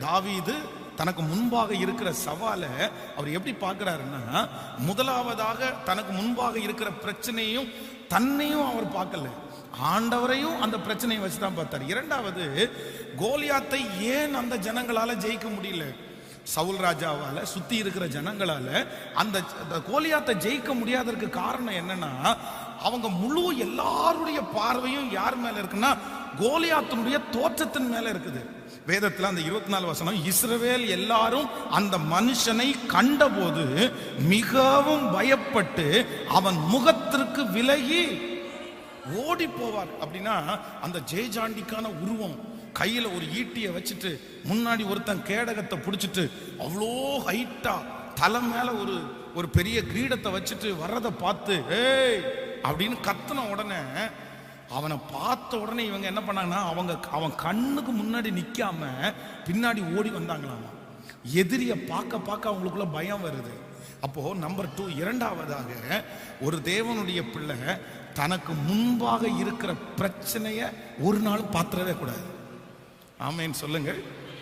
தாவீது தனக்கு முன்பாக இருக்கிற சவாலை அவர் எப்படி பார்க்கிறாருன்னா, முதலாவதாக தனக்கு முன்பாக இருக்கிற பிரச்சனையும் தன்னையும் அவர் பார்க்கல, ஆண்டவரையும் அந்த பிரச்சனையை வச்சுதான் பார்த்தார். இரண்டாவது, கோலியாத்தை ஏன் அந்த ஜனங்களால ஜெயிக்க முடியல? சவுல் ராஜாவால, சுத்தி இருக்கிற ஜனங்களால அந்த கோலியாத்தை ஜெயிக்க முடியாததற்கு காரணம் என்னன்னா, அவங்க முழு எல்லாருடைய பார்வையும் யார் மேல இருக்குன்னா, கோலியாத்தினுடைய தோற்றத்தின் மேல இருக்குது. வேதத்தில் அந்த 24 வசனம், இஸ்ரவேல் எல்லாரும் அந்த மனுஷனை கண்டபோது மிகவும் பயப்பட்டு அவன் முகத்திற்கு விலகி ஓடி போவார். அப்படின்னா அந்த ஜெயஜாண்டிக்கான உருவம், கையில ஒரு ஈட்டியை வச்சுட்டு முன்னாடி ஒருத்தன் கேடகத்தை பிடிச்சிட்டு அவ்வளோ ஹைட்டா தலை மேல ஒரு பெரிய கிரீடத்தை வச்சுட்டு வர்றதை பார்த்து ஏய் அப்படின்னு கத்துன உடனே, அவனை பார்த்த உடனே இவங்க என்ன பண்ணாங்கன்னா, அவன் கண்ணுக்கு முன்னாடி நிக்காம பின்னாடி ஓடி வந்தாங்களாம். எதிரிய பார்க்க பார்க்க அவங்களுக்குள்ள பயம் வருது. அப்போ நம்பர் 2, இரண்டாவதாக, ஒரு தேவனுடைய பிள்ளை தனக்கு முன்பாக இருக்கிற பிரச்சனைய ஒரு நாள் பாத்திரவே கூடாது. ஆமேன் சொல்லுங்க.